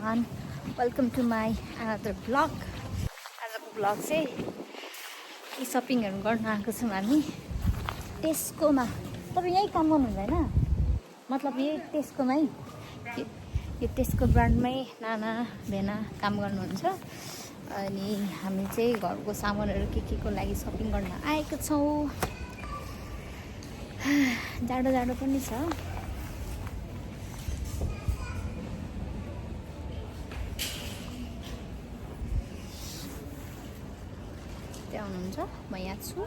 everyone, welcome to my another vlog. आजको vlog चाहिँ सपिङहरु गर्न आएको छौं हामी टेस्कोमा। तपाईं यही काम गर्नु हुँदैन? मतलब यही टेस्कोमै यो टेस्को ब्रान्डमै नाना भेना काम गर्नुहुन्छ। अनि हामी चाहिँ घरको सामानहरु के को लागि सपिङ गर्न आएको छौं। जाडो जाडो पनि छ। त्यहाँ हुनुहुन्छ, म यहाँ छु।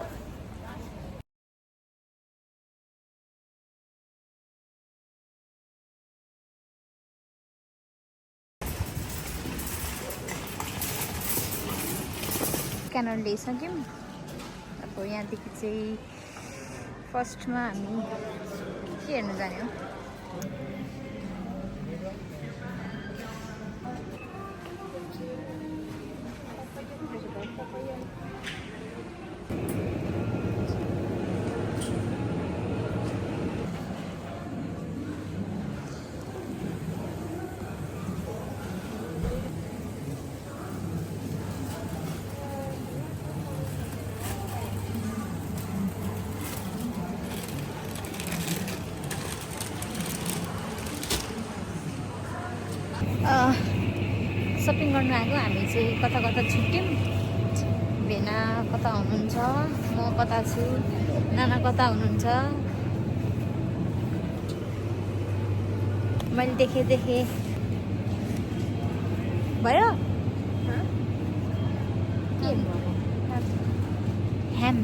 स्क्यानर ल्याइसक्यौँ। अब यहाँदेखि चाहिँ फर्स्टमा हामी के हेर्न जाने हो? सपिङ गर्न आएको हामी चाहिँ कता कता छुट्यौँ। भेना कता हुनुहुन्छ, म कता छु, नाना कता हुनुहुन्छ। मैले देखे भयो के हेम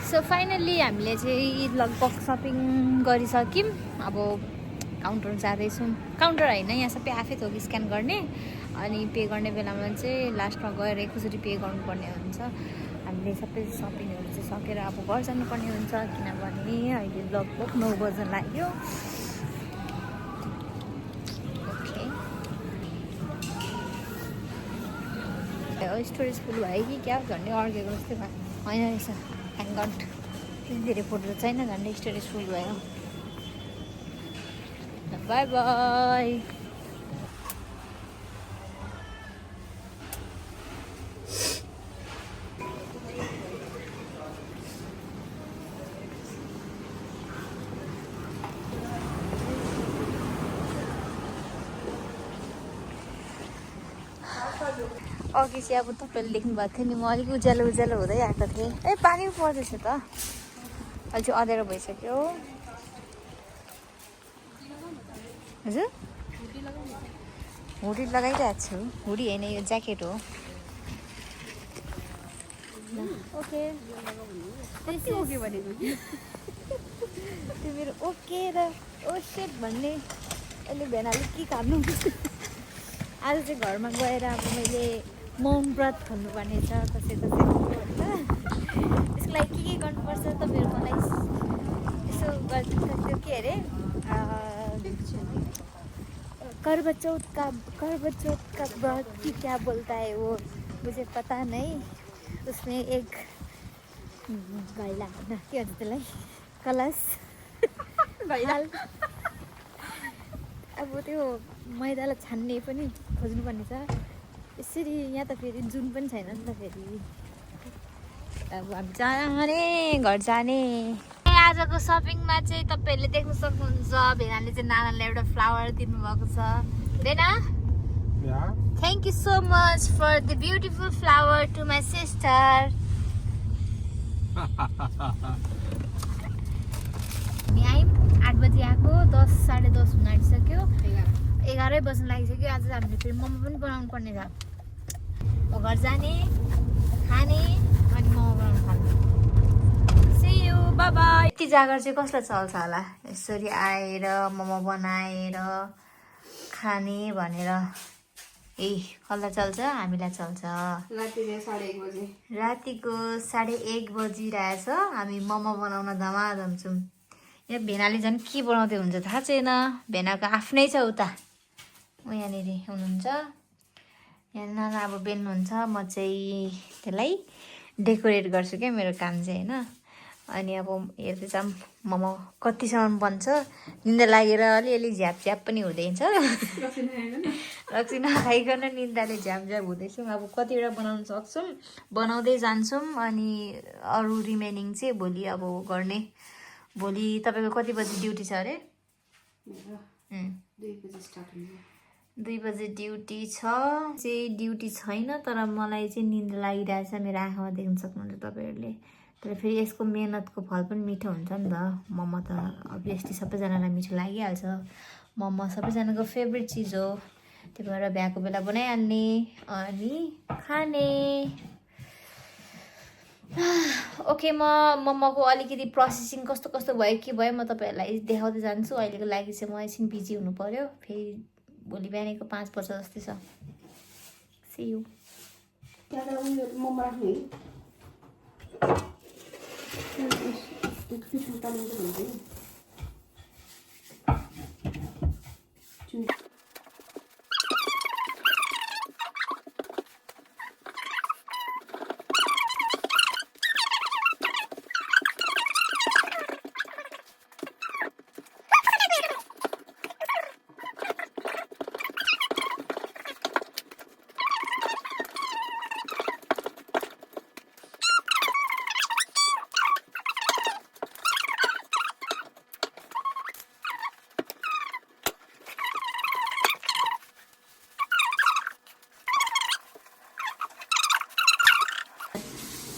सो फाइनल्ली हामीले चाहिँ लगभग सपिङ गरिसक्यौँ। अब काउन्टर जाँदैछौँ। काउन्टर होइन, यहाँ सबै आफै थोक स्क्यान गर्ने अनि पे गर्ने बेलामा चाहिँ लास्टमा गएर एकैचोटि पे गर्नुपर्ने हुन्छ। हामीले सबै सपिङहरू चाहिँ सकेर अब घर जानुपर्ने हुन्छ, किनभने अहिले लगभग 9 बज्न लाग्यो। ओके, स्टोरेज फुल भयो कि क्या? झन्डै अड्केको जस्तै भयो। होइन रहेछ, थ्याङ्क गड। त्यति धेरै फोटो त छैन, झन्डै स्टोरेज फुल भयो। By by. अघि चाहिँ अब तपाईँहरूले देख्नु भएको थियो नि, म अलिक उज्यालो हुँदै आएको थिएँ। ए पानी पो पर्दैछ त। अहिले चाहिँ अँध्यारो भइसक्यो। हजुर, हुडी लगाइरहेको छु। हुडी होइन, यो ज्याकेट हो। ओके, ओके भनेको कि त्यो मेरो ओके र ओ सेट भन्ने अहिले भेनाले के काट्नु। आज चाहिँ घरमा गएर अब मैले मौन व्रत खोल्नुपर्ने छ कसैको होइन। त्यसको लागि के गर्नुपर्छ तपाईँहरू मलाई यसो गरिदिनु। के अरे करवा चौथ का व्रत की क्या बोलता है वो, मुझे पता नहीं। उसमें एक भैला होइन, के भन्छ त्यसलाई, कलश भैला। अब त्यो मैदालाई छान्ने पनि खोज्नुपर्ने छ। यसरी यहाँ त फेरि जुन पनि छैन नि त। फेरि अब हामी जाने, घर जाने। आजको सपिङमा चाहिँ तपाईँहरूले देख्न सक्नुहुन्छ, भेनाले चाहिँ नानालाई एउटा फ्लावर दिनुभएको छ। भेना, thank you so much for the beautiful flower to my sister. हामी आयौँ 8 बजी आएको, 10 साढे 10 हुन आँटिसक्यो। 11 बज्न लागिसक्यो। आज हामीले फेरि मोमो पनि बनाउनु पर्ने छ। म घर जाने, खाने अनि मोमो बनाउनु थाल्ने। See you, bye bye. यति जागर चाहिँ कसलाई चल्छ होला? यसरी आएर मोमो बनाएर खाने भनेर। ए कसलाई चल्छ? हामीलाई चल्छ। रातिको 1:30 बजिरहेछ। हामी मोमो बनाउन धमाधम छौँ। यहाँ भेनाले झन् के बनाउँदै हुन्छ थाहा छैन। भेनाको आफ्नै छ उता, ऊ यहाँनिर हुनुहुन्छ। यहाँ नाना अब बेल्नुहुन्छ, म चाहिँ त्यसलाई डेकोरेट गर्छु क्या। मेरो काम चाहिँ होइन, अनि अब हेर्दै जाऊँ मोमो कतिसम्म बन्छ। निन्दा लागेर अलिअलि झ्याप झ्याप पनि हुँदैछ। रक्सी नखाइकन निन्दाले झ्याप झ्याप हुँदैछौँ। अब कतिवटा बनाउन सक्छौँ, बनाउँदै जान्छौँ। अनि अरू रिमेनिङ चाहिँ भोलि अब गर्ने। भोलि तपाईँको कति बजी ड्युटी छ अरे? 2 बजे स्टार्ट हुन्छ। 2 बजे ड्युटी छ। चाहिँ ड्युटी छैन तर मलाई चाहिँ निन्दा लागिरहेछ। मेरो आँखामा देख्न सक्नुहुन्छ तपाईँहरूले। तर फेरि यसको मेहनतको फल पनि मिठो हुन्छ नि त। मोमो त अभियसली सबैजनालाई मिठो लागिहाल्छ। मोमो सबैजनाको फेभरेट चिज हो। त्यही भएर भ्याएको बेला बनाइहाल्ने अनि खाने। ओके, म मोमोको अलिकति प्रोसेसिङ कस्तो कस्तो भयो के भयो म तपाईँहरूलाई देखाउँदै जान्छु। अहिलेको लागि चाहिँ म एकछिन बिजी हुनु पऱ्यो। फेरि भोलि बिहानको 5 बजे जस्तै छ। C you. मोमो राख्ने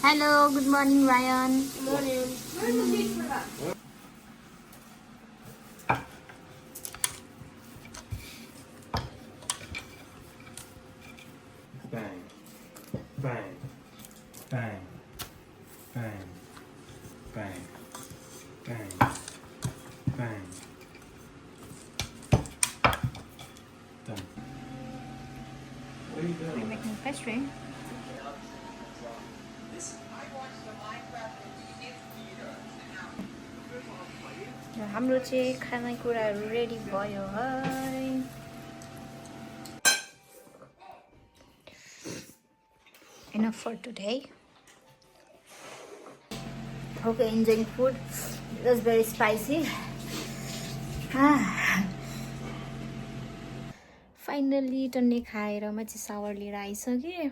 Hello, good morning, Ryan. Good morning. Bang, bang, bang, bang, bang, bang, bang. Done. What are you doing? We're making pastry. हाम्रो चाहिँ खानेकुराहरू रेडी भयो है। Enough for today. Okay, enjoying food. It was very spicy. Finally टन्ने खाएर म चाहिँ सावर लिएर आइसकेँ।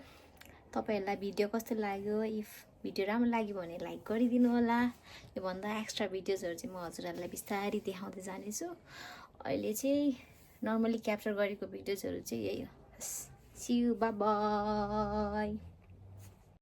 तपाईँहरूलाई भिडियो कस्तो लाग्यो? इफ भिडियो राम्रो लाग्यो भने लाइक गरिदिनु होला। योभन्दा एक्स्ट्रा भिडियोजहरू चाहिँ म हजुरहरूलाई बिस्तारै देखाउँदै जानेछु। अहिले चाहिँ नर्मली क्याप्चर गरेको भिडियोजहरू चाहिँ यही हो। See you, bye by.